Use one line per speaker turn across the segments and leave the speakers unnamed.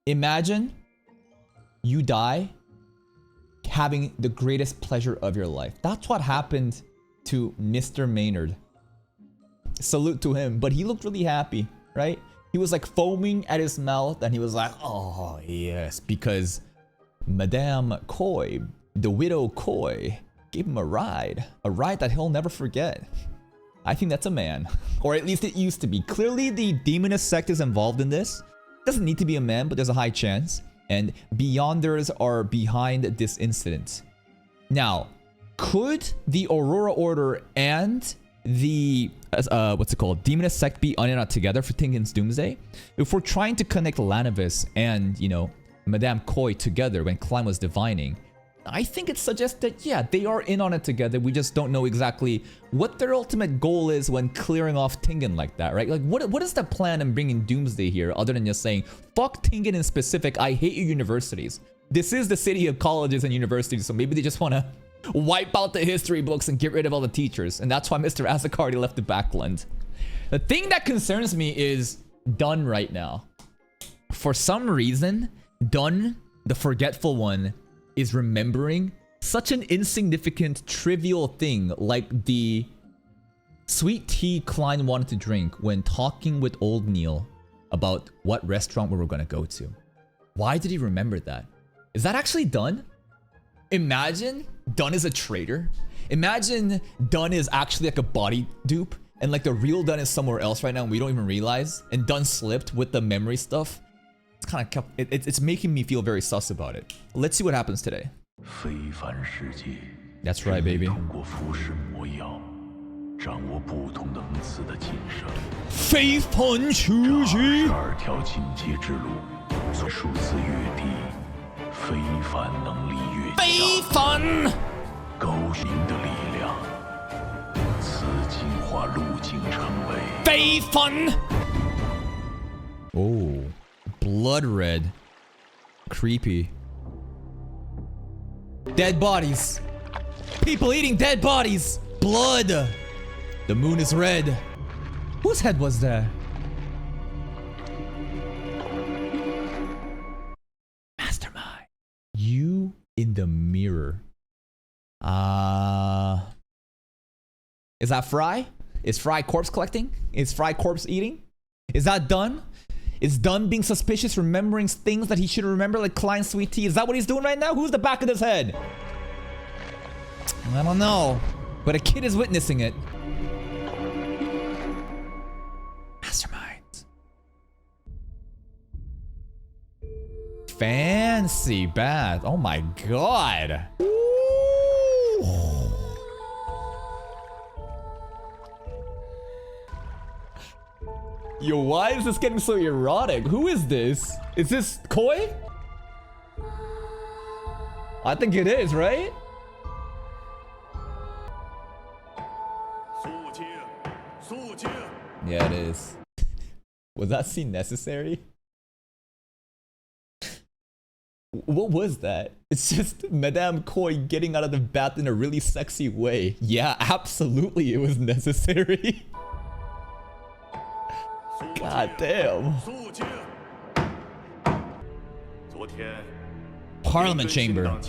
Imagine you die having the greatest pleasure of your life. That's what happened to Mr. Maynard. Salute to him, but he looked really happy, right? He was like foaming at his mouth and he was like, oh yes, because Madame Coy, the widow Coy, gave him a ride that he'll never forget. I think that's a man, or at least it used to be. Clearly the demonist sect is involved in this. Doesn't need to be a man, but there's a high chance. And Beyonders are behind this incident. Now, could the Aurora Order and the what's it called, Demonist sect be on and out together for Tinken's Doomsday? If we're trying to connect Lanavis and, you know, Madame Coy together when Klein was divining, I think it suggests that, yeah, they are in on it together. We just don't know exactly what their ultimate goal is when clearing off Tingen like that, right? Like, what is the plan in bringing Doomsday here other than just saying, fuck Tingen in specific, I hate your universities. This is the city of colleges and universities, so maybe they just want to wipe out the history books and get rid of all the teachers. And that's why Mr. Azakardi left the Backland. The thing that concerns me is Dun right now. For some reason, Dun, the forgetful one, is remembering such an insignificant, trivial thing like the sweet tea Klein wanted to drink when talking with old Neil about what restaurant we were going to go to. Why did he remember that? Is that actually Dun? Imagine Dun is a traitor. Imagine Dun is actually like a body dupe and like the real Dun is somewhere else right now and we don't even realize, and Dun slipped with the memory stuff. It's kind of it's making me feel very sus about it. Let's see what happens today. That's right, baby. Oh. Blood red. Creepy. Dead bodies. People eating dead bodies. Blood. The moon is red. Whose head was that? Mastermind. You in the mirror. Is that Fry? Is Fry corpse collecting? Is Fry corpse eating? Is that done? Is Dun being suspicious, remembering things that he should remember, like Klein Sweet Tea? Is that what he's doing right now? Who's the back of his head? I don't know, but a kid is witnessing it. Mastermind. Fancy bath. Oh my god. Ooh. Yo, why is this getting so erotic? Who is this? Is this Koi? I think it is, right? Yeah, it is. Was that scene necessary? What was that? It's just Madame Koi getting out of the bath in a really sexy way. Yeah, absolutely it was necessary. God damn. Parliament chamber.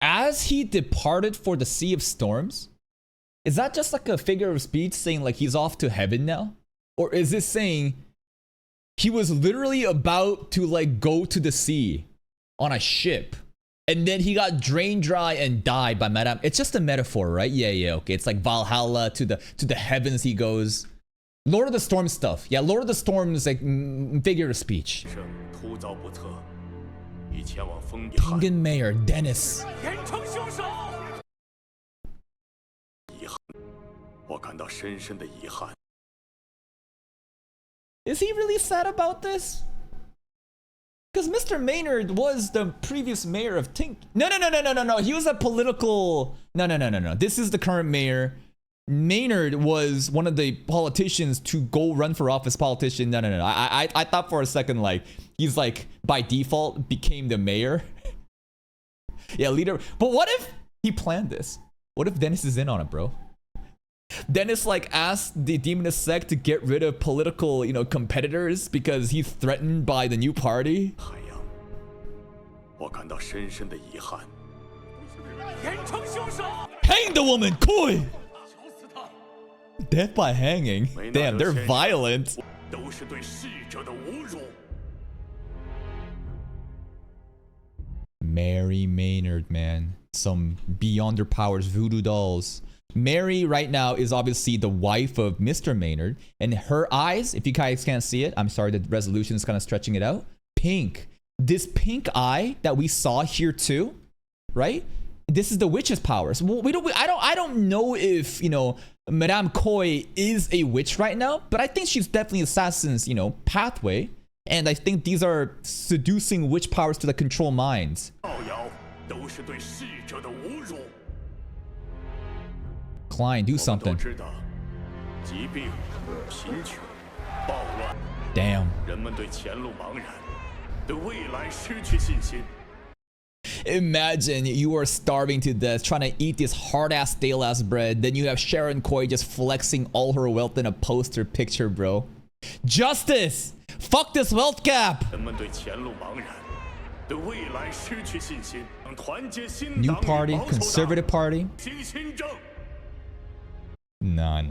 As he departed for the Sea of Storms? Is that just like a figure of speech saying like he's off to heaven now? Or is this saying he was literally about to like go to the sea on a ship? And then he got drained dry and died by Madame. It's just a metaphor, right? Yeah, okay. It's like Valhalla, to the heavens he goes. Lord of the Storms stuff. Yeah, Lord of the Storms, like figure of speech. Tingen Mayor, Dennis. Is he really sad about this? Because Mr. Maynard was the previous mayor of Tink. No. He was a political. No. This is the current mayor. Maynard was one of the politicians to go run for office. Politician. No. I thought for a second like he's like by default became the mayor. Yeah, leader. But what if he planned this? What if Dennis is in on it, bro? Dennis like asked the Demonist sect to get rid of political, you know, competitors because he's threatened by the new party.
海洋，我感到深深的遗憾。严惩凶手！
Hang the woman, Koi!
绞死他！
Death by hanging? Damn, they're violent.
都是对逝者的侮辱。
Mary Maynard, man. Some beyond their powers voodoo dolls. Mary right now is obviously the wife of Mr. Maynard, and her eyes, if you guys can't see it, I'm sorry, the resolution is kind of stretching it out. Pink. This pink eye that we saw here too, right? This is the witch's powers. Well, I don't know if, you know, Madame Koi is a witch right now, but I think she's definitely Assassin's, you know, pathway. And I think these are seducing witch powers to the control minds.
造谣都是对逝者的侮辱。
Klein, do
我们都
something.
知道，疾病、贫穷、暴乱，
Damn.
人们对前路茫然，对未来失去信心。
Imagine you are starving to death, trying to eat this hard-ass, stale-ass bread. Then you have Sharon Koi just flexing all her wealth in a poster picture, bro. Justice! Fuck this wealth gap!
人们对前路茫然，对未来失去信心。团结新
New
党与
party,
保守党
conservative party.
新新政。
Nah.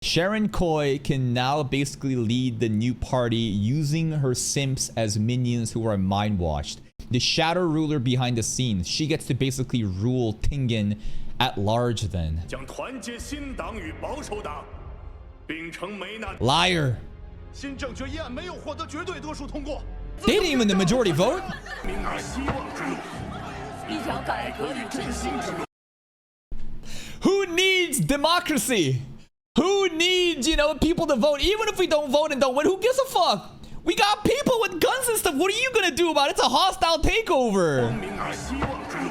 Sharon Koi can now basically lead the new party using her simps as minions who are mind washed. The shadow ruler behind the scenes. She gets to basically rule Tengen at large then.
将团结新党与保守党，秉承梅纳。
Liar.
新政决议案没有获得绝对多数通过。
They didn't even the majority vote.
明而希望之路，一条改革与振兴之路。
Who needs democracy? Who needs, you know, people to vote? Even if we don't vote and don't win, who gives a fuck? We got people with guns and stuff. What are you gonna do about it? It's a hostile takeover.
明而希望之路，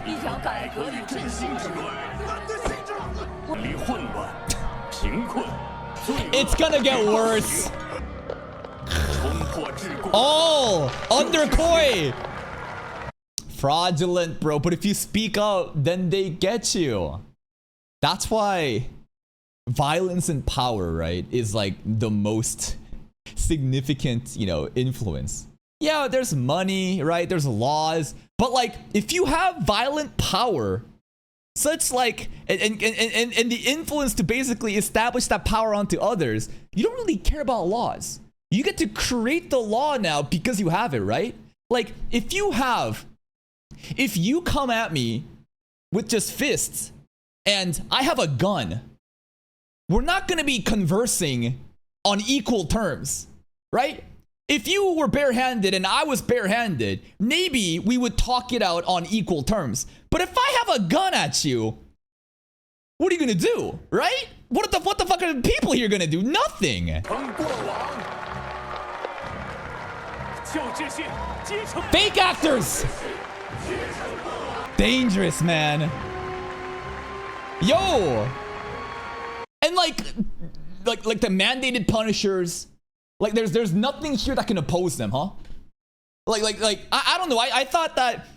一条改革与振兴之路。离混乱、贫困、罪恶
It's gonna get worse.
冲破桎梏。
Oh, under Koi. Fraudulent, bro. But if you speak up, then they get you. That's why violence and power, right, is like the most significant, you know, influence. Yeah, there's money, right? There's laws. But like, if you have violent power, such like, and the influence to basically establish that power onto others, you don't really care about laws. You get to create the law now because you have it, right? Like, if you come at me with just fists and I have a gun, we're not going to be conversing on equal terms, right? If you were barehanded and I was barehanded, maybe we would talk it out on equal terms. But if I have a gun at you, what are you going to do, right? What the fuck are the people here going to do? Nothing.
成过往，就这些结成。
Fake actors. Dangerous, man. Yo. And like the mandated punishers, like there's nothing here that can oppose them, huh? Like I don't know. I thought that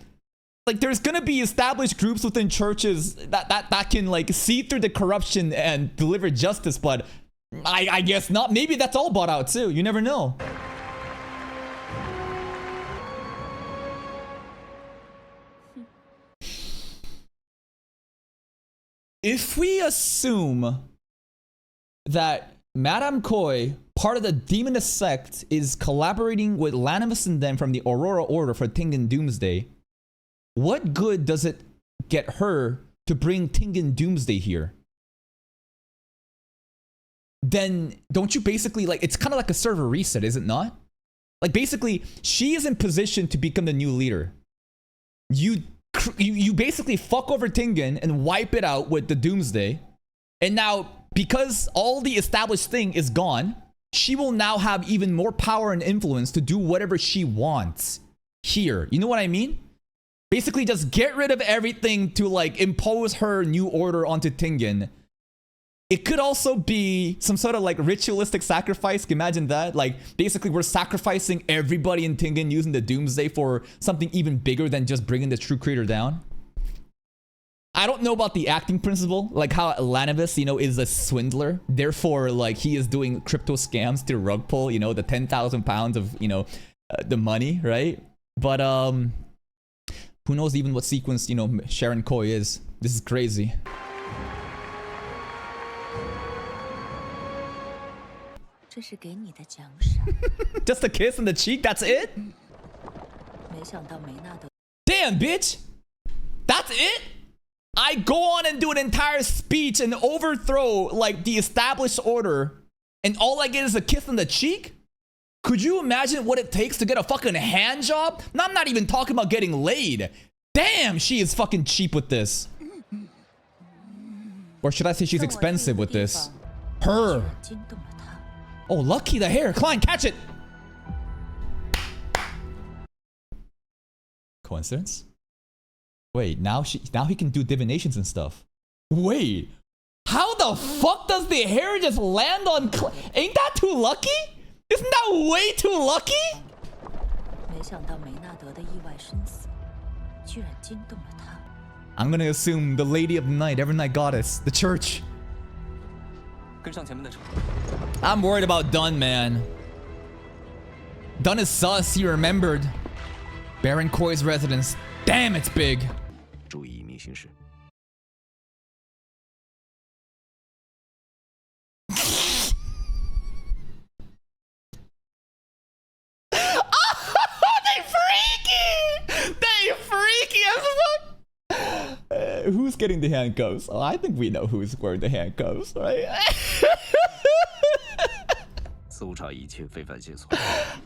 like there's gonna be established groups within churches that can like see through the corruption and deliver justice, but I guess not. Maybe that's all bought out too. You never know. If we assume that Madame Koi, part of the Demonist sect, is collaborating with Lanimus and them from the Aurora Order for Tengen Doomsday, what good does it get her to bring Tengen Doomsday here? Then don't you basically, like, it's kind of like a server reset, is it not? Like, basically, she is in position to become the new leader. You basically fuck over Tengen and wipe it out with the Doomsday. And now, because all the established thing is gone, she will now have even more power and influence to do whatever she wants here. You know what I mean? Basically, just get rid of everything to like impose her new order onto Tengen. It could also be some sort of like ritualistic sacrifice. Imagine that. Like, basically, we're sacrificing everybody in Tengen using the Doomsday for something even bigger than just bringing the true creator down. I don't know about the acting principle, like how Lanavis, you know, is a swindler. Therefore, like he is doing crypto scams to rug pull, you know, the 10,000 pounds of, you know, the money, right? But who knows even what sequence, you know, Sharon Coy is. This is crazy. Just a kiss on the cheek, that's it? Damn, bitch! That's it? I go on and do an entire speech and overthrow, like, the established order, and all I get is a kiss on the cheek? Could you imagine what it takes to get a fucking hand job? No, I'm not even talking about getting laid. Damn, she is fucking cheap with this. Or should I say she's expensive with this? Her. Oh, lucky the hair. Klein, catch it. Coincidence? Wait, now he can do divinations and stuff. Wait, how the fuck does the hair just land on Ain't that too lucky? Isn't that way too lucky? I'm gonna assume the Lady of the Night, Evernight Goddess, the church. I'm worried about Dunn, man. Dunn is sus, he remembered. Baron Coy's residence. Damn, it's big. They freaky as fuck. Who's getting the handcuffs? Oh, I think we know who's wearing the handcuffs, right?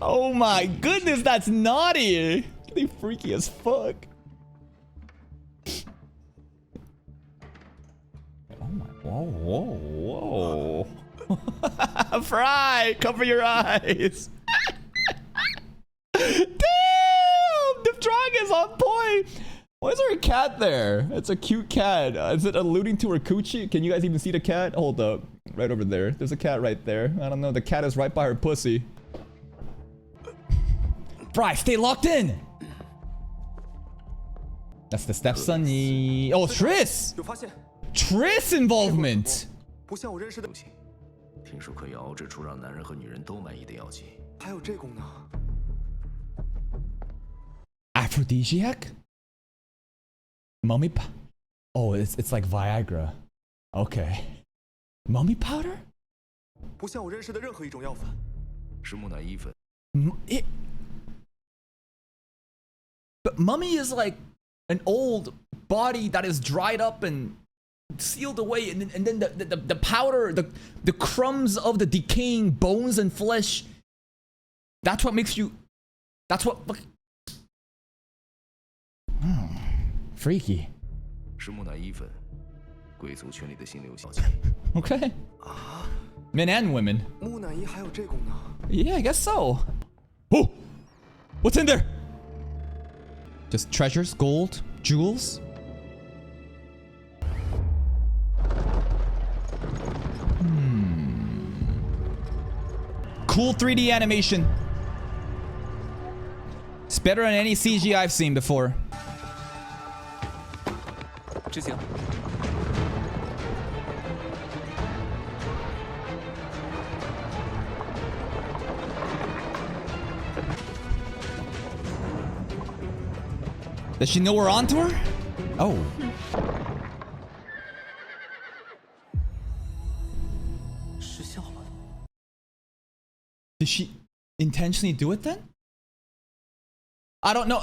Oh my goodness, that's naughty. They freaky as fuck. Oh my, whoa. Fry, cover your eyes. Damn, the drawing is on point. Why is there a cat there? It's a cute cat. Is it alluding to her coochie? Can you guys even see the cat? Hold up. Right over there. There's a cat right there. I don't know. The cat is right by her pussy. Fry, stay locked in. That's the stepson. Oh, Triss. Triss involvement. Aphrodisiac? Mummy Oh, it's like Viagra. Okay. Mummy powder? But mummy is like an old body that is dried up and sealed away, and then the powder, the crumbs of the decaying bones and flesh. That's what makes you. That's what. Freaky. Okay. Men and women. Yeah, I guess so. Oh! What's in there? Just treasures, gold, jewels. Cool 3D animation. It's better than any CG I've seen before. Does she know we're onto her? Oh. Did she intentionally do it then? I don't know.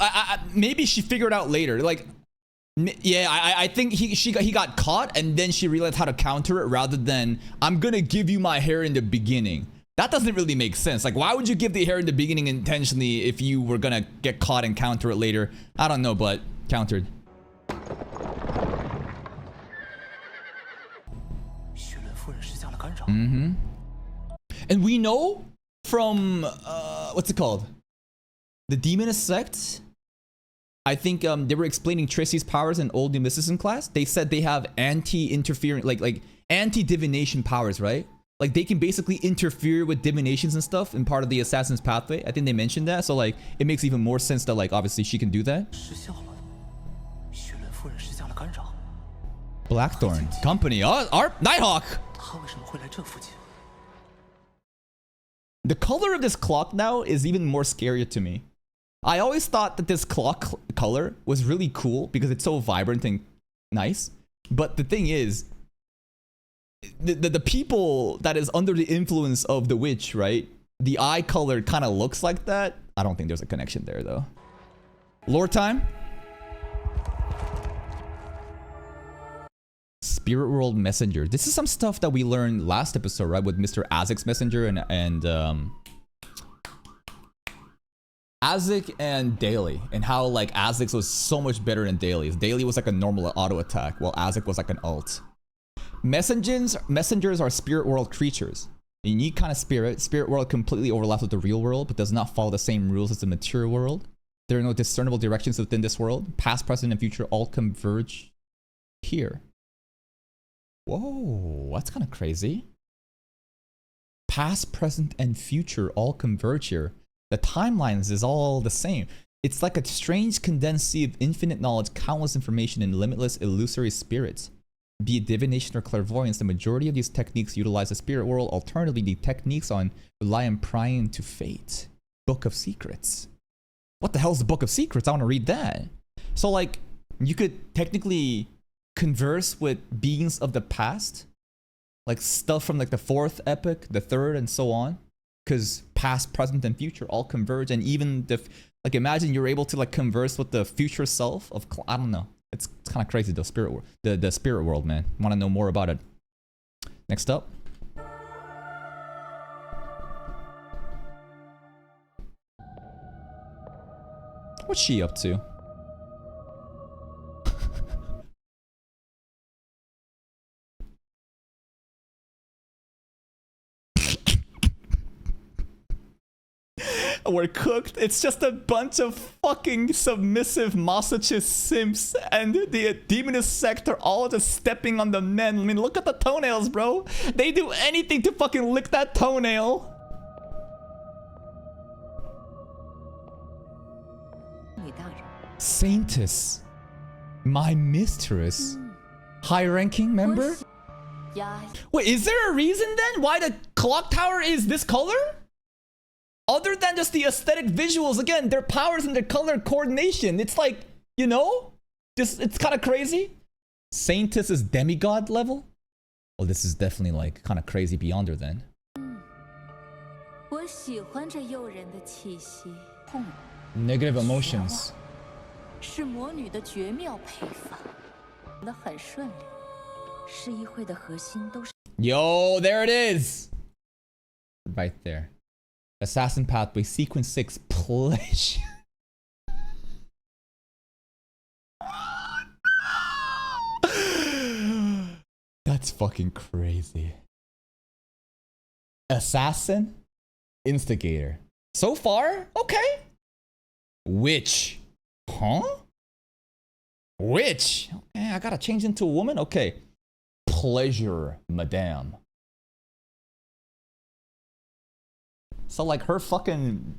Maybe she figured out later. Like, yeah, I think he got caught and then she realized how to counter it rather than I'm gonna give you my hair in the beginning. That doesn't really make sense. Like, why would you give the hair in the beginning intentionally if you were gonna get caught and counter it later? I don't know, but countered. Mm-hmm. And we know from what's it called? The Demonist Sect. I think they were explaining Trissy's powers in Old New Mysticism class. They said they have anti-interference, like anti-divination powers, right? Like they can basically interfere with divinations and stuff in part of the Assassin's Pathway. I think they mentioned that. So like it makes even more sense that like obviously she can do that. Blackthorn Company. Our Nighthawk.
他为什么会来这附近？
The color of this clock now is even more scary to me. I always thought that this clock color was really cool because it's so vibrant and nice. But the thing is, the people that is under the influence of the witch, right? The eye color kind of looks like that. I don't think there's a connection there though. Lore time. Spirit World Messenger. This is some stuff that we learned last episode, right? With Mr. Azek's Messenger and Azek and Daily, and how like Azek's was so much better than Daily's. Daily was like a normal auto attack, while Azek was like an ult. Messengers are spirit world creatures. A unique kind of spirit. Spirit world completely overlaps with the real world, but does not follow the same rules as the material world. There are no discernible directions within this world. Past, present, and future all converge here. Whoa, that's kind of crazy. Past, present, and future all converge here. The timelines is all the same. It's like a strange condensed sea of infinite knowledge, countless information, and limitless illusory spirits. Be it divination or clairvoyance, the majority of these techniques utilize the spirit world. Alternatively, the techniques rely on prying to fate. Book of Secrets. What the hell is the Book of Secrets? I want to read that. So like, you could technically converse with beings of the past, like stuff from like the 4th epoch, the 3rd, and so on, because past, present, and future all converge. And even like, imagine you're able to like converse with the future self of, I don't know. It's kind of crazy, the spirit world, the spirit world, man. Want to know more about it? Next up. What's she up to? We're cooked. It's just a bunch of fucking submissive masochist simps, and the demonist sect are all just stepping on the men. I mean, look at the toenails, bro. They do anything to fucking lick that toenail. Saintess, my mistress, high-ranking member. Wait, is there a reason then why the clock tower is this color? Other than just the aesthetic visuals, again, their powers and their color coordination. It's like, you know, just it's kind of crazy. Saintess is demigod level? Well, this is definitely like kind of crazy beyond her then. Negative emotions. Yo, there it is! Right there. Assassin Pathway, Sequence 6, Pleasure. That's fucking crazy. Assassin? Instigator. So far, okay. Witch. Huh? Witch? Okay, I gotta change into a woman? Okay. Pleasure, madame. So like her fucking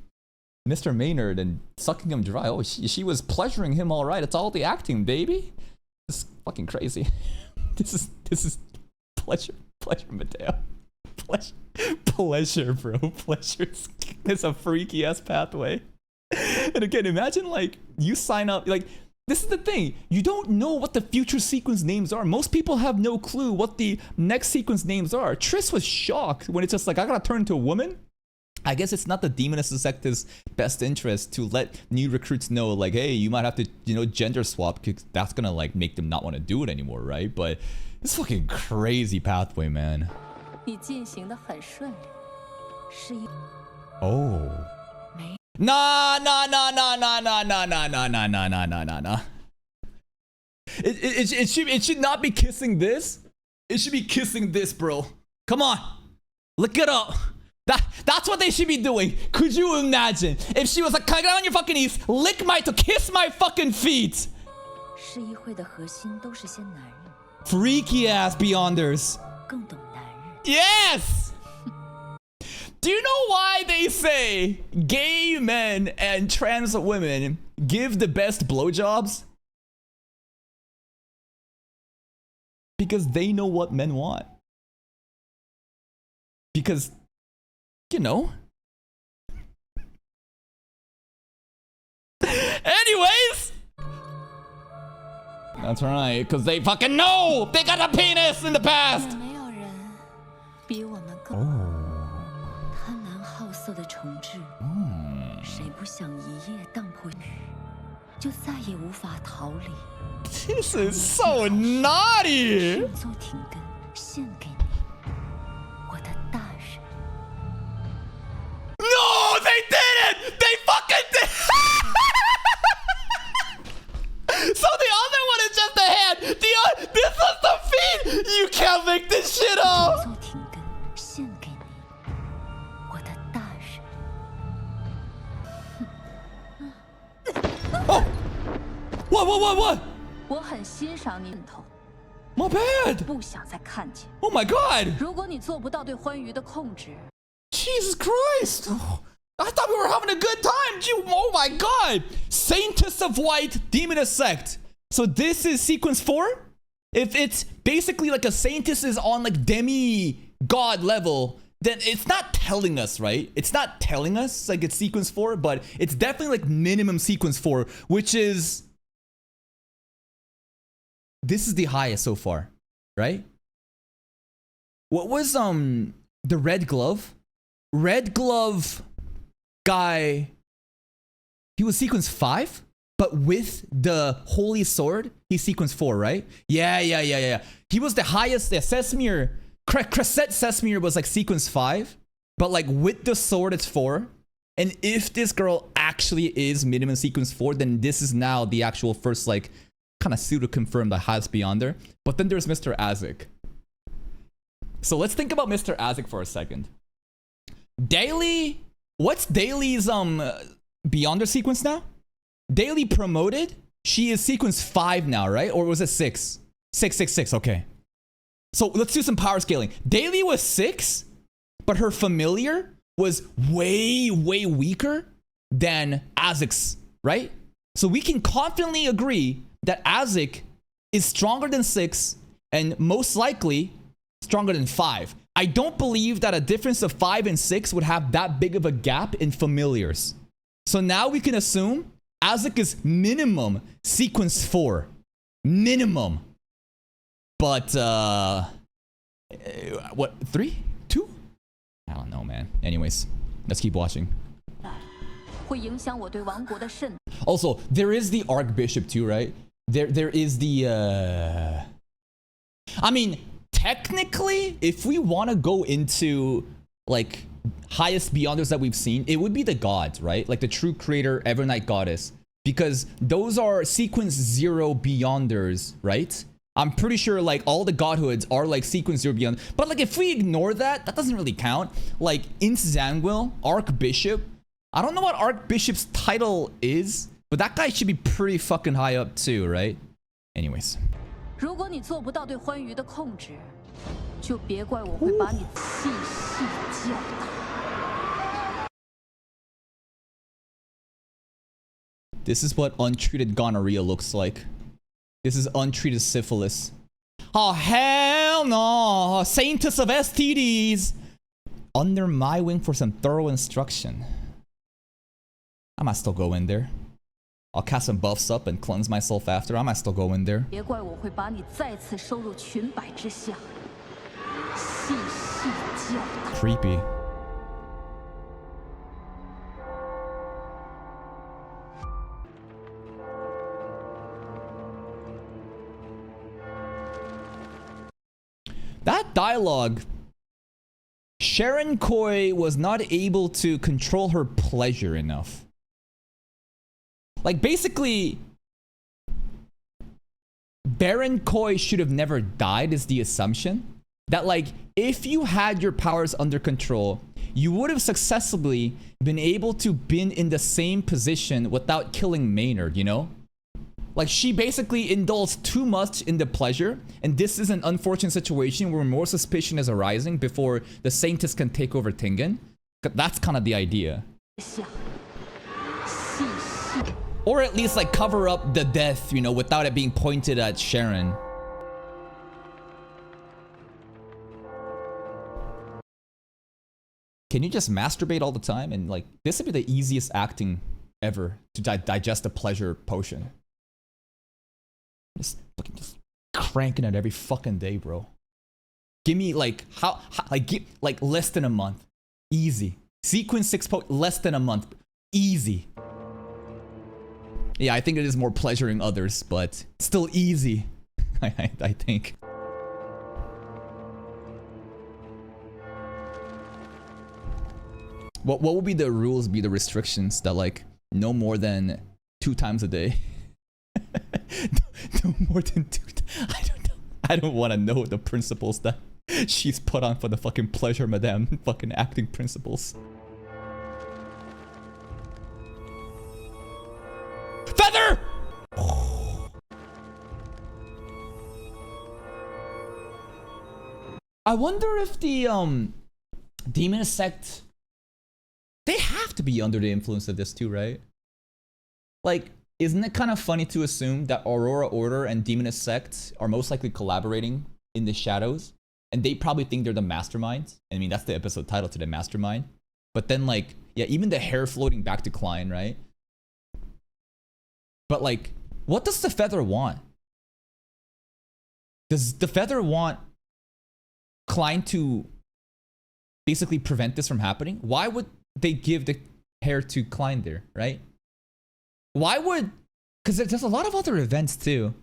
Mr. Maynard and sucking him dry. Oh, she was pleasuring him all right. It's all the acting, baby. This is fucking crazy. This is pleasure, madame. Pleasure, bro. Pleasure. It's a freaky ass pathway. And again, imagine like you sign up, like this is the thing. You don't know what the future sequence names are. Most people have no clue what the next sequence names are. Triss was shocked when it's just like, I gotta turn into a woman. I guess it's not the Demoness sector's best interest to let new recruits know, like, hey, you might have to, you know, gender swap, because that's gonna like make them not want to do it anymore, right? But it's fucking crazy pathway, man. Oh. Nah. It should not be kissing this. It should be kissing this, bro. Come on, look it up. That's what they should be doing. Could you imagine if she was like, can I get on your fucking knees, lick my to kiss my fucking feet? Freaky ass Beyonders. Yes. Do you know why they say gay men and trans women give the best blowjobs? Because they know what men want. Because, you know. Anyways. That's right, because they fucking know. They got a penis in the past.
也没有人比我们更贪婪好色的宠质。谁不想一夜荡破雨，就再也无法逃离。
This is so naughty.
振作挺根，献给你，我的大人。
No, they did it. They fucking did. So the other one is just the hand. This is the feet. You can't make this shit
振
up.
作挺根，献给你，我的大人。
Oh. What?
我很欣赏你头，
My bad.
不想再看见。
Oh my god.
如果你做不到对欢愉的控制，
Jesus Christ. Oh, I thought we were having a good time. Oh my god. Saintess of White, Demoness Sect. So this is sequence 4? If it's basically like a Saintess is on like demi-god level, then it's not telling us, right? It's not telling us like it's sequence 4, but it's definitely like minimum sequence 4, which is... This is the highest so far, right? What was the red glove? Red glove guy, he was sequence 5, but with the holy sword, he's sequence 4, right? Yeah. He was the highest. Sesmir, Crescent Sesmir was like sequence 5, but like with the sword, it's 4. And if this girl actually is minimum sequence 4, then this is now the actual first like kind of pseudo confirmed the highest beyonder. But then there's Mr. Azik. So let's think about Mr. Azik for a second. Daily, what's Daily's beyonder sequence now? Daily promoted. She is sequence 5 now, right? Or was it 6? 6. Okay. So let's do some power scaling. Daily was 6, but her familiar was way weaker than Azik's, right? So we can confidently agree that Azik is stronger than 6 and most likely stronger than 5. I don't believe that a difference of 5 and 6 would have that big of a gap in familiars. So now we can assume Azik is minimum sequence 4. Minimum. But, what, 3? 2? I don't know, man. Anyways, let's keep watching.
会影响我对王国的渗。
Also, there is the Archbishop too, right? There is the, I mean, technically, if we want to go into, like, highest beyonders that we've seen, it would be the gods, right? Like the true creator, Evernight Goddess. Because those are sequence 0 beyonders, right? I'm pretty sure, like, all the godhoods are, like, sequence 0 beyond. But, like, if we ignore that, that doesn't really count. Like, Ince Zangwill, Archbishop. I don't know what Archbishop's title is, but that guy should be pretty fucking high up too, right? Anyways.
如果你做不到对欢愉的控制，就别怪我会把你细细教导。
This is what untreated gonorrhea looks like. This is untreated syphilis. Oh, hell no! Saintess of STDs! Under my wing for some thorough instruction. I might still go in there. I'll cast some buffs up and cleanse myself after. I might still go in there.
别怪我会把你再次收入裙摆之下，细细教导。
Creepy. That dialogue, Sharon Koi was not able to control her pleasure enough. Like, basically, Baron Koi should have never died is the assumption. That, like, if you had your powers under control, you would have successfully been able to been in the same position without killing Maynard, you know? Like, she basically indulged too much in the pleasure, and this is an unfortunate situation where more suspicion is arising before the Saintess can take over Tengen. That's kind of the idea.
下，细细。
Or at least, like, cover up the death, you know, without it being pointed at Sharon. can you just masturbate all the time? And like, this would be the easiest acting ever to digest a pleasure potion. Just fucking just cranking it every fucking day, bro. Give me like like less than a month, easy. Sequence 6 less than a month, easy. Yeah, I think it is more pleasuring others, but still easy. I think. What would be the rules, be the restrictions that like no more than 2 times a day? No more than 2 I don't know. I don't want to know the principles that she's put on for the fucking pleasure madame fucking acting principles. Feather! I wonder if the demon sect, they have to be under the influence of this too, right? Like, isn't it kind of funny to assume that Aurora Order and Demoness Sect are most likely collaborating in the shadows? And they probably think they're the masterminds. I mean, that's the episode title today, Mastermind. But then like, yeah, even the hair floating back to Klein, right? But like, what does the Feather want? Does the Feather want Klein to basically prevent this from happening? Why would they give the hair to Klein there, right? Why would, because there's a lot of other events too.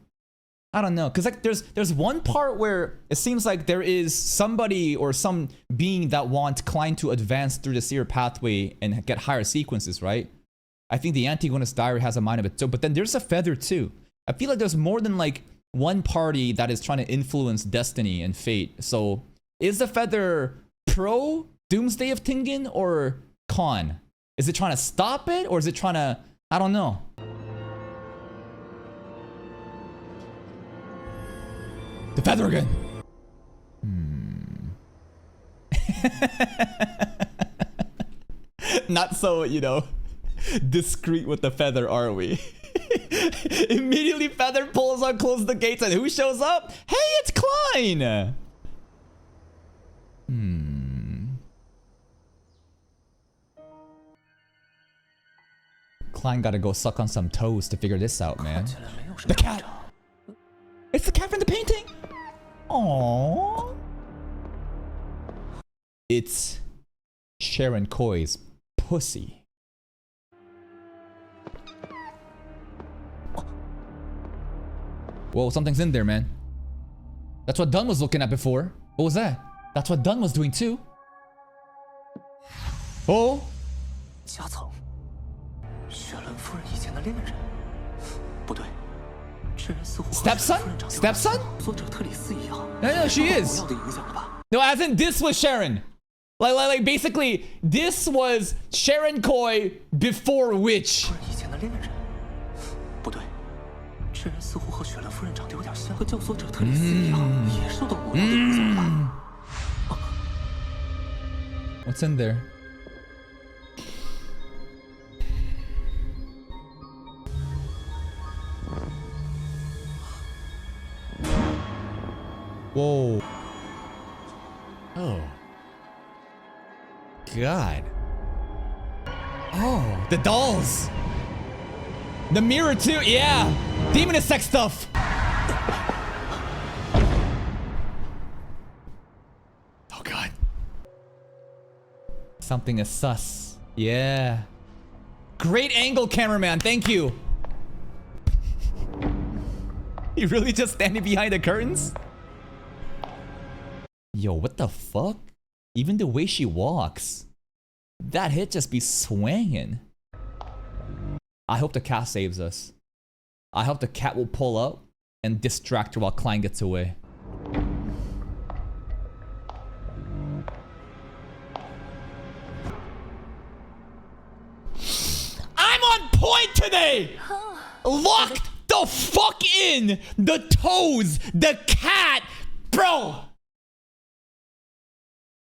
I don't know, because like there's one part where it seems like there is somebody or some being that wants Klein to advance through the seer pathway and get higher sequences, right? I think the Antigonus Diary has a mind of its own, but then there's a Feather too. I feel like there's more than like one party that is trying to influence destiny and fate. So is the Feather pro Doomsday of Tengen or con? Is it trying to stop it or is it trying to, I don't know. The Feather again. Not so, you know, discreet with the Feather, are we? Immediately Feather pulls on, close the gates, and who shows up? Hey, it's Klein! Klein gotta go suck on some toes to figure this out, man. The cat! It's the cat from the painting! Aww. It's Sharon Koi's pussy. Whoa, something's in there, man. That's what Dunn was looking at before. What was that? That's what Dunn was doing too. Oh! Stepson? Stepson? No, she is. No, as in this was Sharon. Like basically, this was Sharon Koi before Witch. What's in there? Whoa. Oh. God. Oh, the dolls. The mirror too, yeah. Demoness sex stuff. Oh God. Something is sus. Yeah. Great angle, cameraman. Thank you. You really just standing behind the curtains? Yo, what the fuck? Even the way she walks. That hit just be swinging. I hope the cat saves us. I hope the cat will pull up and distract her while Klein gets away. I'm on point today! Locked the fuck in! The toes! The cat! Bro!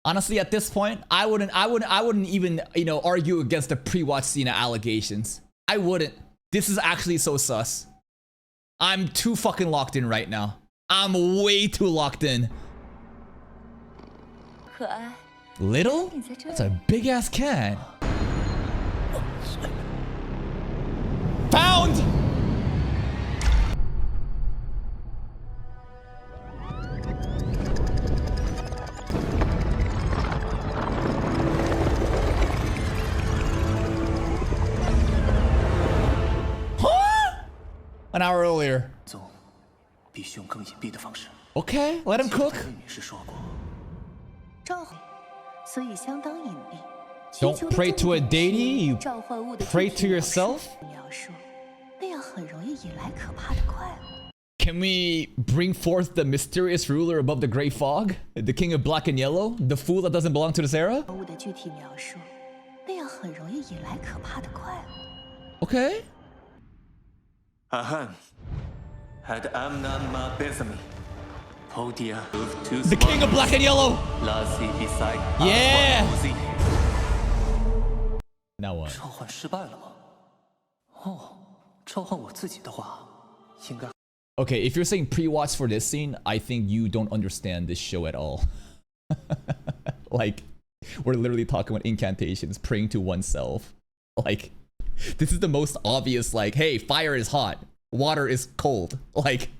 Honestly, at this point, I wouldn't even, you know, argue against the pre-watch Cena allegations. I wouldn't. This is actually so sus. I'm too fucking locked in right now. I'm way too locked in.
可爱，
Little?
你在这
That's a
里，
big ass cat. Found! Huh? An hour earlier.
宗必须用更隐蔽的方式。
Okay, let him cook.
魏女士说过，
召唤，所以相当隐蔽。
Don't
祈求的
pray to a
重点是
deity, you
召唤物的
pray
具体
to
描述
yourself?
描述，那样很容易引来可怕的快乐。
Can we bring forth the mysterious ruler above the gray fog? The king of black and yellow? The fool that doesn't belong to this era?
物的具体描述，那样很容易引来可怕的快乐。
Okay.
Ahan, had Amna ma Bethany, Podia moved to
The king of black and yellow!
Lassie beside
Yeah!
Aswan Muzi.
Now what?
召唤失败了吗？哦，召唤我自己的话，应该
Okay, if you're saying pre-watch for this scene, I think you don't understand this show at all. Like, we're literally talking about incantations, praying to oneself. Like, this is the most obvious, like, hey, fire is hot, water is cold. Like,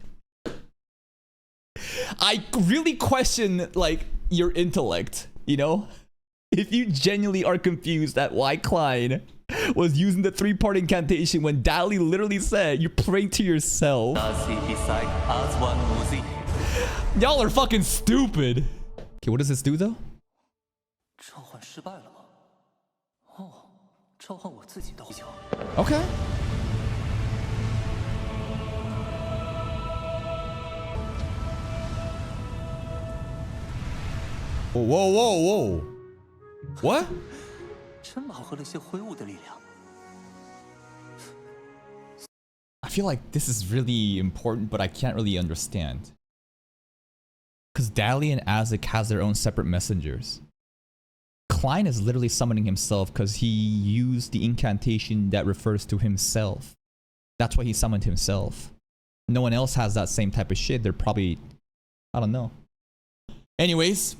I really question, like, your intellect, you know? If you genuinely are confused at why Klein was using the three-part incantation when Dali literally said you're praying to yourself.
Lassie beside Aswan Muzi.
Y'all are fucking stupid. Okay, what does this do though?
召唤失败了吗？哦，召唤我自己的话。
Okay. Whoa, whoa, whoa, whoa. What?
真饱和了些灰雾的力量。
I feel like this is really important, but I can't really understand. Because Dali and Azek has their own separate messengers. Klein is literally summoning himself because he used the incantation that refers to himself. That's why he summoned himself. No one else has that same type of shit. They're probably... I don't know. Anyways,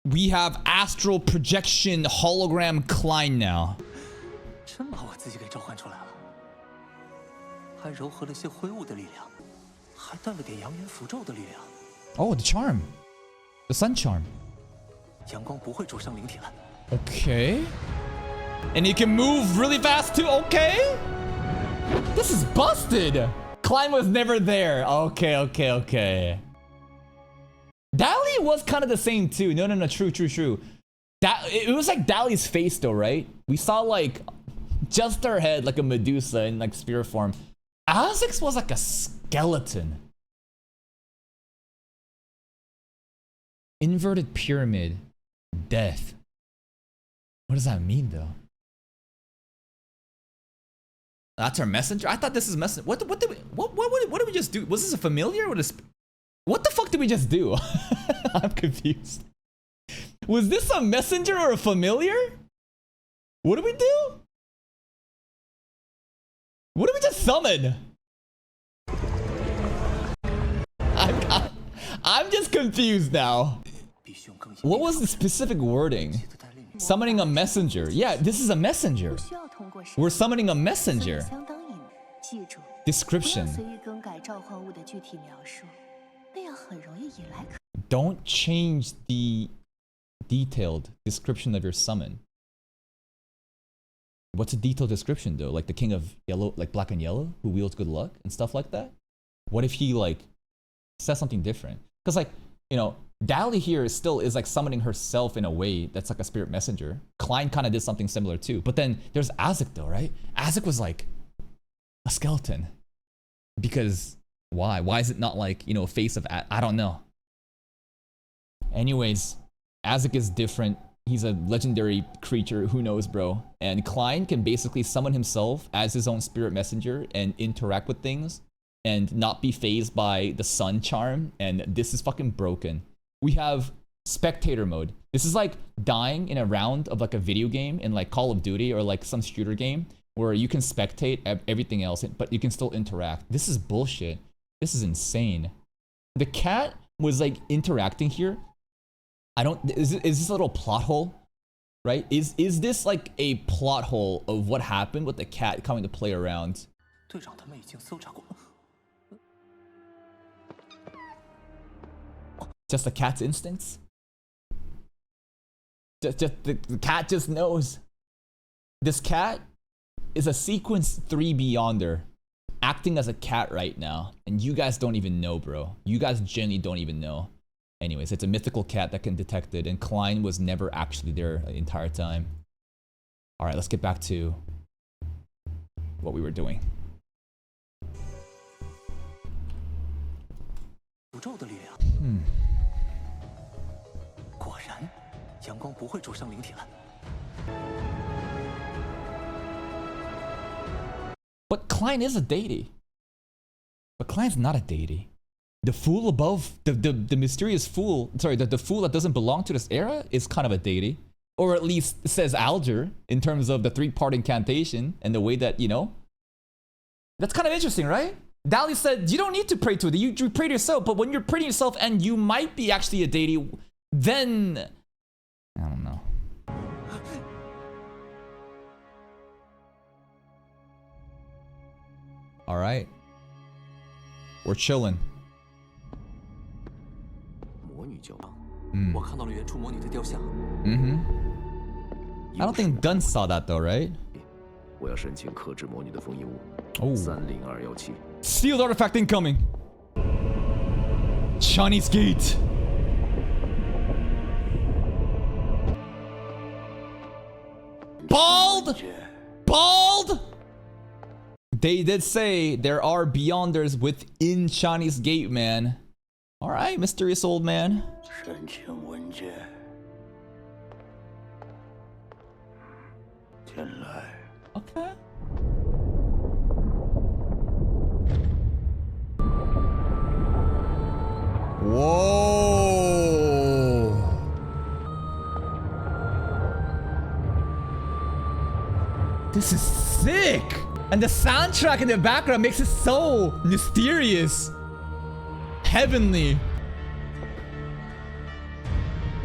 we have astral projection hologram Klein now.
真把我自己给召唤出来了，还糅合了些灰雾的力量，还带了点阳元符咒的力量。
Oh, the charm. The sun charm.
阳光不会灼伤灵体了。
Okay. And he can move really fast too. Okay. This is busted. Klein was never there. Okay, okay, okay. Dali was kind of the same too. No, true. It was like Dali's face though, right? We saw like just her head, like a Medusa in like spirit form. Azek's was like a skeleton. Inverted pyramid. Death. What does that mean though? That's our messenger? I thought this is messenger. What did we just do? Was this a familiar or what the fuck did we just do? I'm confused. Was this a messenger or a familiar? What did we do? What did we just summon? I'm just confused now.
必须用更隐蔽
What was the specific wording?
的带领
Summoning a messenger. Yeah, this is a messenger.
不需要通过审
We're summoning a
所以
messenger.
相当隐秘。记住，不要
Description.
随意更改召唤物的具体描述，那样很容易引来可
Don't change the detailed description of your summon. What's a detailed description though? Like the king of yellow, like black and yellow, who wields good luck and stuff like that? What if he like says something different? Because like, you know, Dali here still is like summoning herself in a way that's like a spirit messenger. Klein kind of did something similar too. But then there's Azek though, right? Azek was like a skeleton. Because why? Why is it not like, you know, a face of, I don't know. Anyways, Azek is different. He's a legendary creature. Who knows, bro? And Klein can basically summon himself as his own spirit messenger and interact with things and not be phased by the sun charm. And this is fucking broken. We have spectator mode. This is like dying in a round of like a video game in like Call of Duty or like some shooter game where you can spectate everything else, but you can still interact. This is bullshit. This is insane. The cat was like interacting here I don't. Is this a little plot hole? Right? Is this like a plot hole of what happened with the cat coming to play around?
队长他们已经搜查过。
Just the cat's instincts? Just the cat just knows. This cat is a sequence 3 Beyonder acting as a cat right now. And you guys don't even know, bro. You guys genuinely don't even know. Anyways, it's a mythical cat that can detect it, and Klein was never actually there the entire time. Alright, let's get back to what we were doing.
诅咒的力量。果然，阳光不会灼伤灵体了。
But Klein is a deity. But Klein's not a deity. The fool above, the mysterious fool, sorry, the fool that doesn't belong to this era is kind of a deity. Or at least says Alger in terms of the 3-part incantation and the way that, you know. That's kind of interesting, right? Dali said, you don't need to pray to it. You pray to yourself, but when you're praying to yourself and you might be actually a deity, then... I don't know. Alright. We're chilling.
魔女教堂，我看到了远处魔女的雕像。
I don't think Gun saw that though, right?
我要申请克制魔女的封印物。
Oh.
30217。
Sealed artifact incoming. Chinese gate. Bald. Bald. They did say there are Beyonders within Chinese gate, man. All right, mysterious old man.
申请文件。进来。
Okay. Whoa. This is sick. And the soundtrack in the background makes it so mysterious. Heavenly.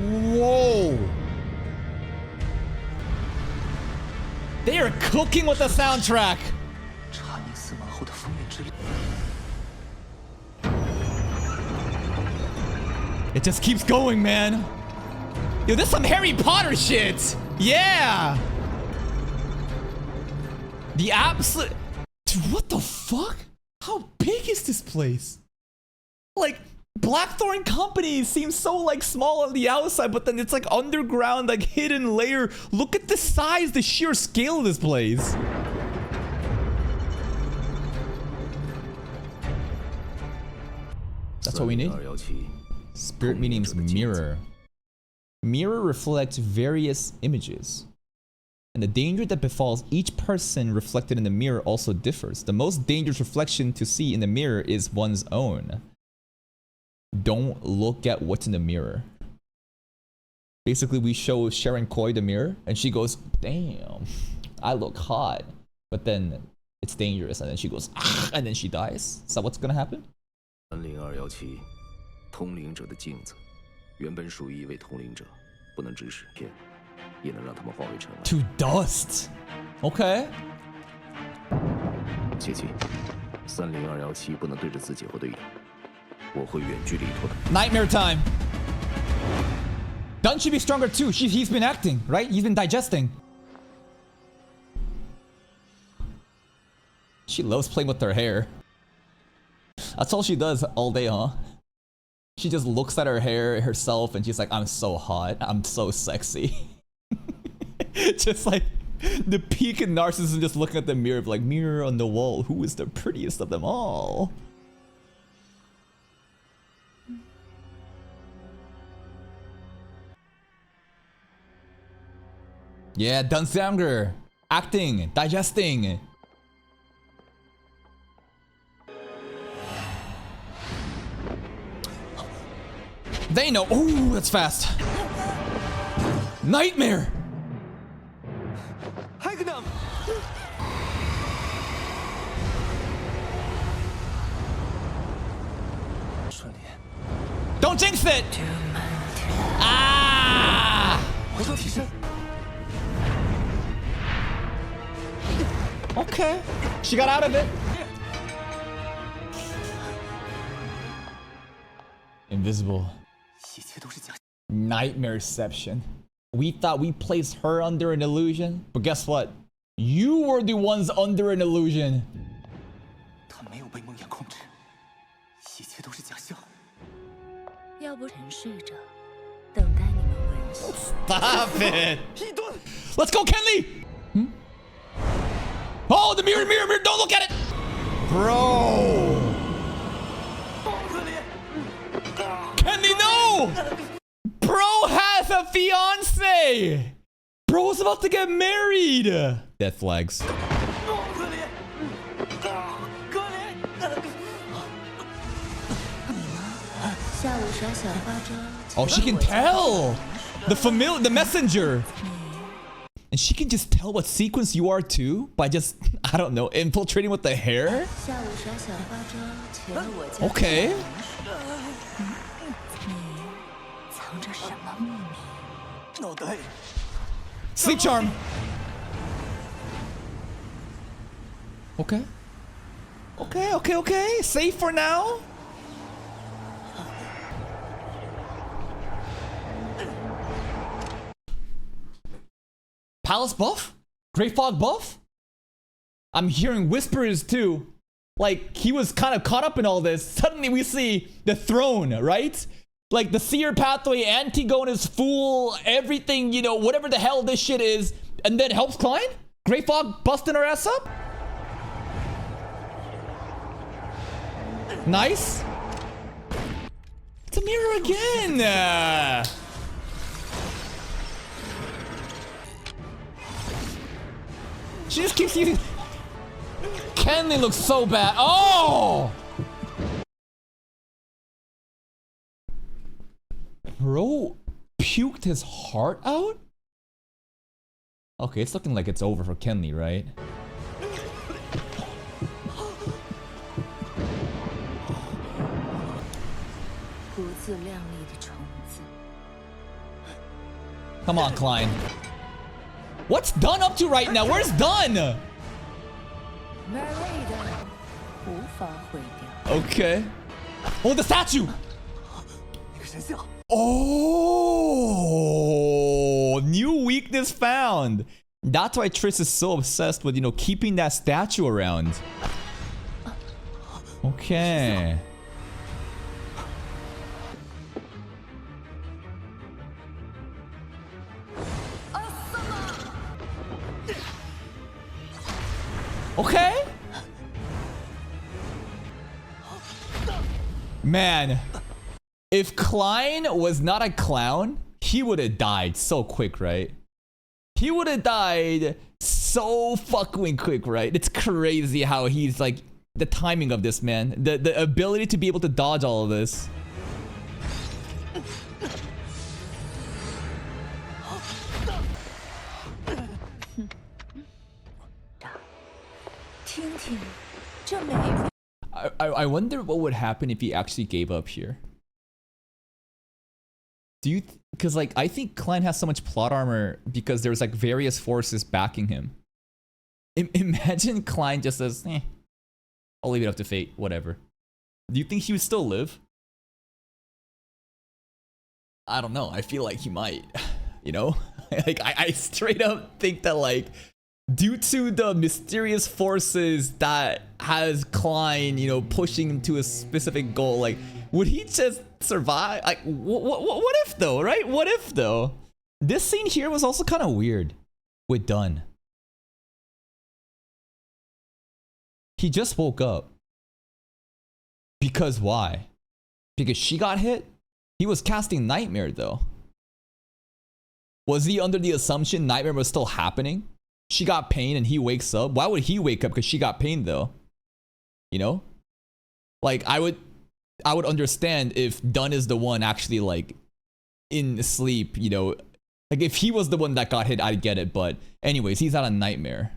Whoa. They are cooking with the soundtrack.
查尼斯王后的封印之力。
It just keeps going, man. Yo, this is some Harry Potter shit. Yeah. The absolute... Dude, what the fuck? How big is this place? Like, Blackthorn Company seems so, like, small on the outside, but then it's, like, underground, like, hidden layer. Look at the size, the sheer scale of this place. That's what we need. Spirit meanings mirror. Mirror reflects various images. And the danger that befalls each person reflected in the mirror also differs. The most dangerous reflection to see in the mirror is one's own. Don't look at what's in the mirror. Basically, we show Sharon Coy the mirror, and she goes, damn, I look hot. But then it's dangerous, and then she goes, ah, and then she dies. Is that what's gonna happen?
30217，通灵者的镜子，原本属于一位通灵者，不能指使骗，也能让他们化为尘埃。
To dust. Okay.
切记，30217不能对着自己或队友，我会远距离拖他。
Nightmare time. Dunn should be stronger too. He's been acting, right? He's been digesting. She loves playing with her hair. That's all she does all day, huh? She just looks at her hair herself and she's like, I'm so hot. I'm so sexy. Just like the peak of narcissism, just looking at the mirror, like, mirror on the wall. Who is the prettiest of them all? Yeah, Dunsanger. Acting, digesting. They know. Oh, that's fast. Nightmare.
Hagnum.
Don't jinx it. Ah.
替身。
Okay. She got out of it. Invisible.
一切都是假。
Nightmareception. We thought we placed her under an illusion, but guess what? You were the ones under an illusion.
他没有被梦魇控制，一切都是假象。
要不沉睡着，等待你们闻醒。
Stop it.
一吨，
Let's go, Kenley. Oh, the mirror, mirror, mirror. Don't look at it. Bro.
包子里。
Kenley, no. Bro has a fiance. Bro's about to get married. Death flags.
包子里。格林。
下午耍小花招。
Oh, she can tell. The messenger. And she can just tell what sequence you are too by just, I don't know, infiltrating with the hair?
下午耍小花招，全我家。
Okay.
你藏着什么秘密？
脑袋。
Sleep charm. Okay. Okay, okay, okay. Safe for now. Palace buff? Great Fog buff? I'm hearing whispers too. Like, he was kind of caught up in all this. Suddenly we see the throne, right? Like, the Seer Pathway, Antigona's Fool, everything, you know, whatever the hell this shit is. And then helps Klein? Great Fog busting her ass up? Nice. It's a mirror again. She just keeps using... Kenley looks so bad. Oh! Bro puked his heart out? Okay, it's looking like it's over for Kenley, right? Come on, Klein. What's Dunn up to right now? Where's Dunn? Okay. Oh, the statue!
那个神像。
Oh, new weakness found. That's why Triss is so obsessed with, you know, keeping that statue around. Okay. Okay. Man, if Klein was not a clown, he would have died so quick, right? He would have died so fucking quick, right? It's crazy how he's like, the timing of this, man. The ability to be able to dodge all of this. I wonder what would happen if he actually gave up here. Do you... Because, like, I think Klein has so much plot armor because there's, like, various forces backing him. Imagine Klein just says, eh, I'll leave it up to fate, whatever. Do you think he would still live? I don't know. I feel like he might. You know? Like, I straight up think that, like, due to the mysterious forces that has Klein, you know, pushing him to a specific goal, like, would he just survive? Like, what if though, right? What if though? This scene here was also kind of weird with Dunn. He just woke up. Because why? Because she got hit? He was casting Nightmare though. Was he under the assumption Nightmare was still happening? She got pain and he wakes up. Why would he wake up? Because she got pain though. You know? Like, I would understand if Dunn is the one actually like in sleep, you know. Like if he was the one that got hit, I'd get it. But anyways, he's out of Nightmare.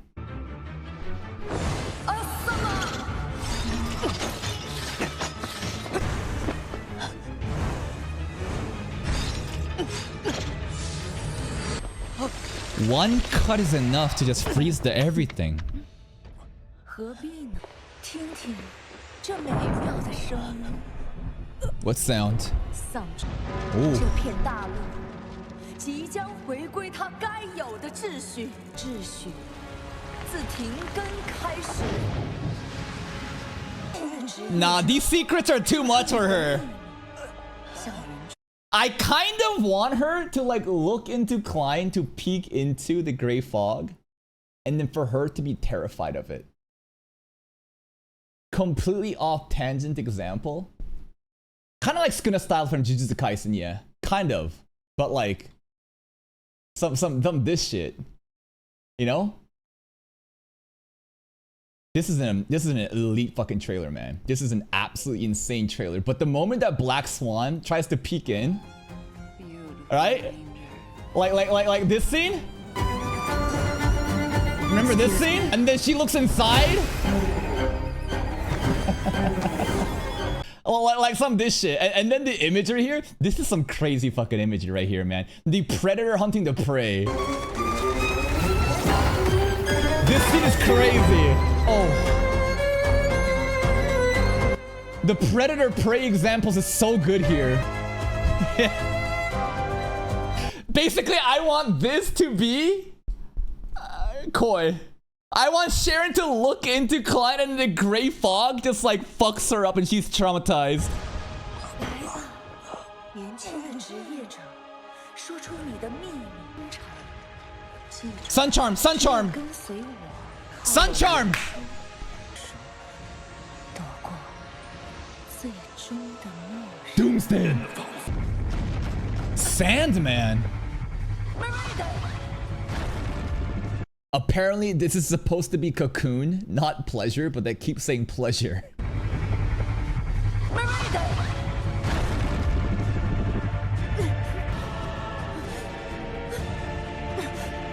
One cut is enough to just freeze the everything.
何必呢？听听这美妙的声音，
What sound?
丧钟，
Ooh.
这片大陆即将回归它该有的秩序。秩序自停根开始。
Nah, these secrets are too much for her.
向人
I kind of want her to like look into Klein to peek into the gray fog and then for her to be terrified of it. Completely off tangent example. Kind of like Sukuna style from Jujutsu Kaisen, yeah. Kind of. But like some this shit. You know? This is an elite fucking trailer, man. This is an absolutely insane trailer. But the moment that Black Swan tries to peek in, right? Like this scene? Remember this scene? And then she looks inside? like some this shit. And then the imagery here, this is some crazy fucking imagery right here, man. The predator hunting the prey. This scene is crazy. Oh. The predator prey examples is so good here. Basically, I want this to be Koi. I want Sharon to look into Klein and the gray fog just like fucks her up and she's traumatized.
年轻的职业者，说出你的秘密。记住
Sun charm, sun charm,
跟随我，
sun charm.
躲过最终的末日。
Doomsday. Sandman. Apparently, this is supposed to be Cocoon, not Pleasure, but they keep saying Pleasure.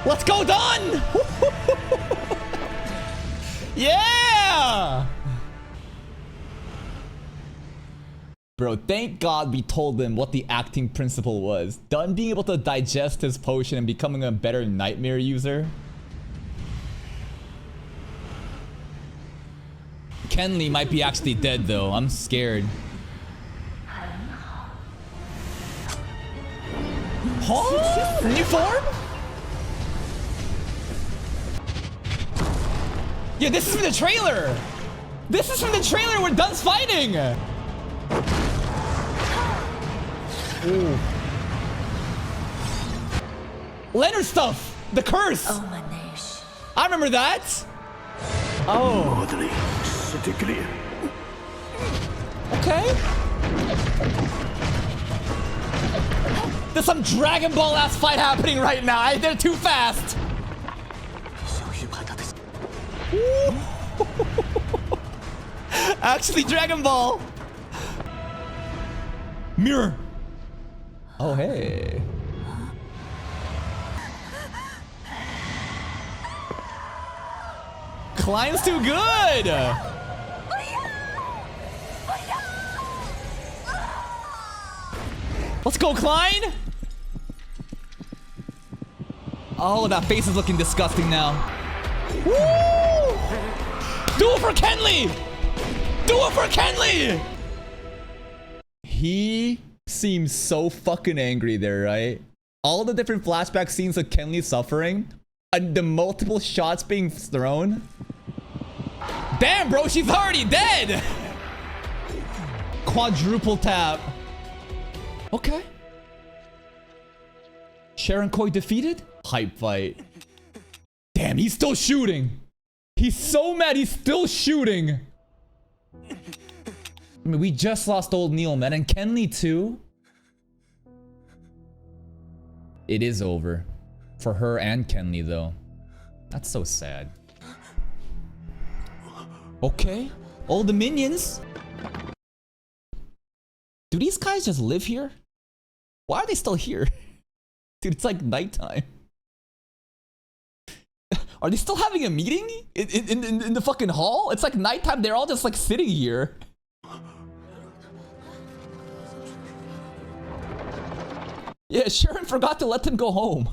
Let's go, done! Yeah! Bro, thank God we told them what the acting principle was. Done being able to digest his potion and becoming a better nightmare user. Kenley might be actually dead though. I'm scared. Huh? New form? Yeah, this is from the trailer. This is from the trailer where Dun's fighting. Ooh. Leonard stuff. The curse.
Omanesh.
I remember that. Oh. Okay. There's some Dragon Ball ass fight happening right now. They're too fast. Actually, Dragon Ball. Mirror. Oh, hey. Klein's too good. Let's go, Klein. Oh, that face is looking disgusting now. Woo! Do it for Kenley! Do it for Kenley! He seems so fucking angry there, right? All the different flashback scenes of Kenley suffering and the multiple shots being thrown. Damn, bro, she's already dead! Quadruple tap. Okay. Sharon Koi defeated? Hype fight. Damn, he's still shooting. He's so mad he's still shooting. I mean, we just lost old Neil, man. And Kenley too. It is over. For her and Kenley, though. That's so sad. Okay. All the minions. Do these guys just live here? Why are they still here? Dude, it's like nighttime. Are they still having a meeting in the fucking hall? It's like nighttime. They're all just like sitting here. Yeah, Sharon forgot to let them go home.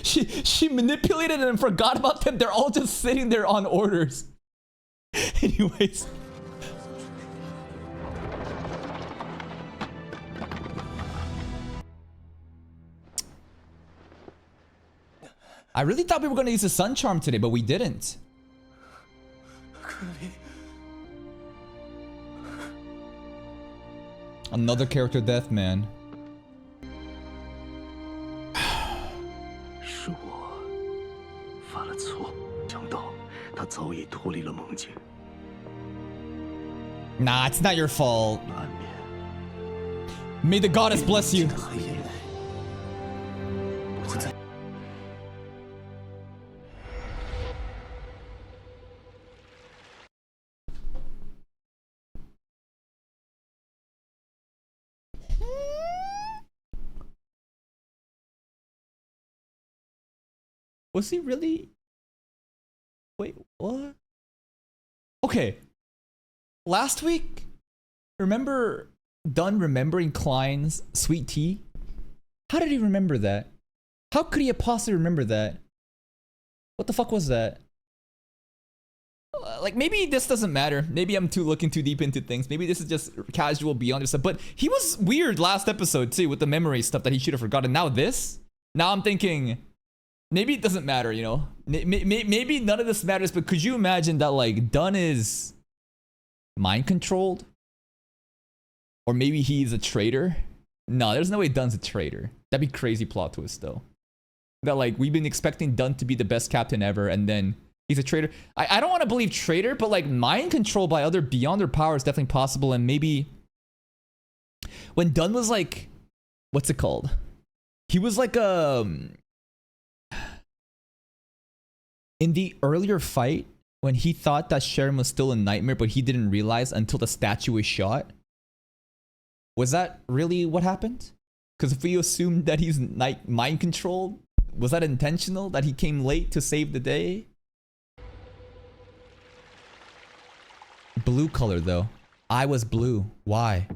She manipulated and forgot about them. They're all just sitting there on orders. Anyways. I really thought we were gonna use the sun charm today, but we didn't. Another character death, man.
是我犯了错，想到他早已脱离了梦境，
Nah, it's not your fault.
难免
May the goddess bless you.
的黑夜不再。
Was he really? Wait, what? Okay. Last week, remember Dunn remembering Klein's sweet tea? How did he remember that? How could he have possibly remember that? What the fuck was that? Like, maybe this doesn't matter. Maybe I'm looking too deep into things. Maybe this is just casual beyond stuff. But he was weird last episode too with the memory stuff that he should have forgotten. Now this? Now I'm thinking, maybe it doesn't matter, you know? Maybe none of this matters, but could you imagine that, like, Dunn is mind controlled? Or maybe he's a traitor? No, there's no way Dunn's a traitor. That'd be crazy plot twist, though. That, like, we've been expecting Dunn to be the best captain ever, and then he's a traitor. I don't want to believe traitor, but, like, mind control by other beyond their power is definitely possible, and maybe when Dunn was, like, what's it called? He was, like, in the earlier fight, when he thought that Sharon was still a nightmare, but he didn't realize until the statue was shot. Was that really what happened? Because if we assume that he's mind controlled, was that intentional? That he came late to save the day? Blue color though. I was blue. Why?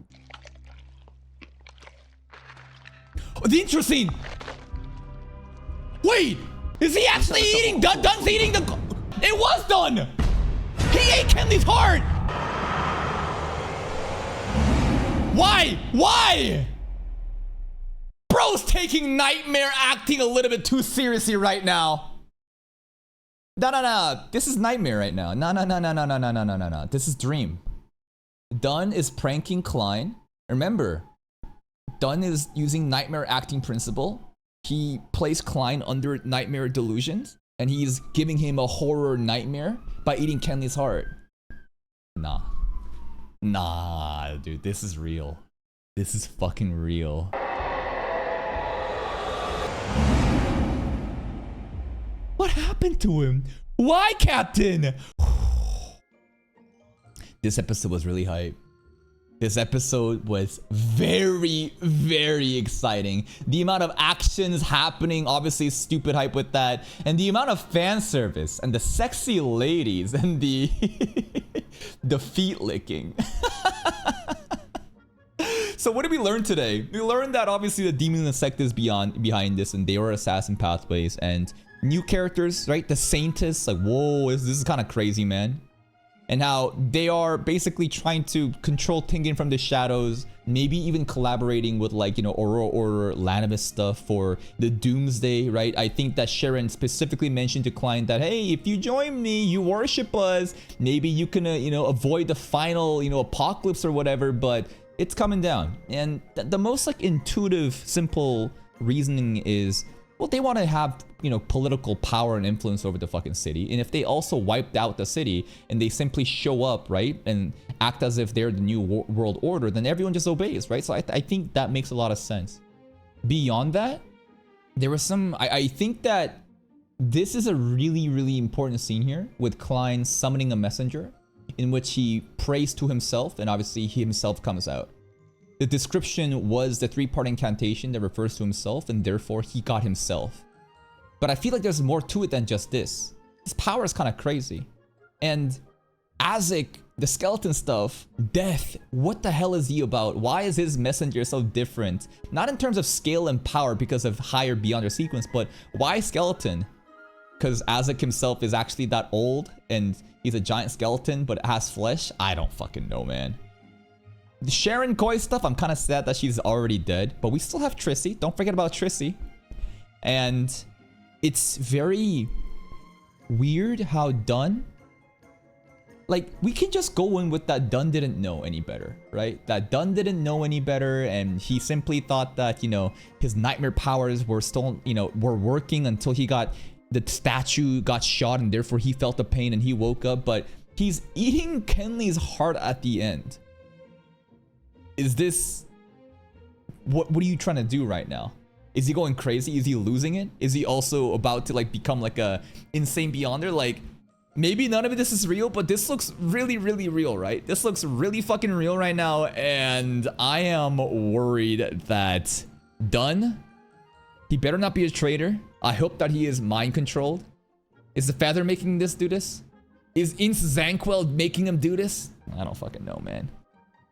Oh, the intro scene! Wait! Is he actually eating? Dunn's eating the... It was Dunn! He ate Kenley's heart! Why? Why? Bro's taking nightmare acting a little bit too seriously right now. No. This is nightmare right now. No. This is dream. Dunn is pranking Klein. Remember, Dunn is using nightmare acting principle. He placed Klein under nightmare delusions, and he's giving him a horror nightmare by eating Kenley's heart. Nah, dude, this is real. This is fucking real. What happened to him? Why, Captain? This episode was really hype. This episode was very, very exciting. The amount of actions happening, obviously stupid hype with that. And the amount of fan service and the sexy ladies and the the feet licking. So what did we learn today? We learned that obviously the demon sect is behind this, and they are assassin pathways and new characters, right? The Saintess, like, whoa, this is kind of crazy, man. And how they are basically trying to control Tengen from the shadows, maybe even collaborating with, like, you know, Aurora Order, Lanavis stuff for the Doomsday, right? I think that Sharon specifically mentioned to Klein that, hey, if you join me, you worship us, maybe you can, you know, avoid the final, you know, apocalypse or whatever, but it's coming down. And the most, like, intuitive, simple reasoning is, well, they want to have, you know, political power and influence over the fucking city. And if they also wiped out the city and they simply show up, right, and act as if they're the new world order, then everyone just obeys, right? So I think that makes a lot of sense. Beyond that, there was some... I think that this is a really, really important scene here with Klein summoning a messenger in which he prays to himself, and obviously he himself comes out. The description was the three-part incantation that refers to himself, and therefore he got himself. But I feel like there's more to it than just this. His power is kind of crazy. And Azek, the skeleton stuff, Death, what the hell is he about? Why is his messenger so different? Not in terms of scale and power because of higher Beyonder sequence, but why skeleton? Because Azek himself is actually that old and he's a giant skeleton but has flesh? I don't fucking know, man. The Sharon Koi stuff, I'm kind of sad that she's already dead, but we still have Trissy. Don't forget about Trissy. And it's very weird how Dunn, like, we can just go in with that Dunn didn't know any better, right? That Dunn didn't know any better, and he simply thought that, you know, his nightmare powers were still, you know, were working until he got, the statue got shot, and therefore he felt the pain and he woke up, but he's eating Kenley's heart at the end. Is this... What are you trying to do right now? Is he going crazy? Is he losing it? Is he also about to, like, become, like, a insane Beyonder? Like... Maybe none of this is real, but this looks really, really real, right? This looks really fucking real right now, and I am worried that Dunn, he better not be a traitor. I hope that he is mind-controlled. Is the Feather making this do this? Is Ince Zanquil making him do this? I don't fucking know, man.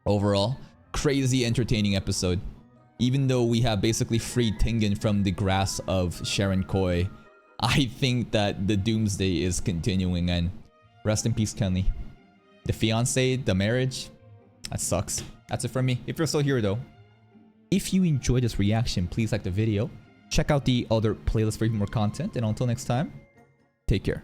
Overall, crazy entertaining episode. Even though we have basically freed Tengen from the grasp of Sharon Koi, I think that the doomsday is continuing, and rest in peace, Kenley. The fiance, the marriage, that sucks. That's it from me. If you're still here though, if you enjoyed this reaction, please like the video. Check out the other playlist for even more content, and until next time, take care.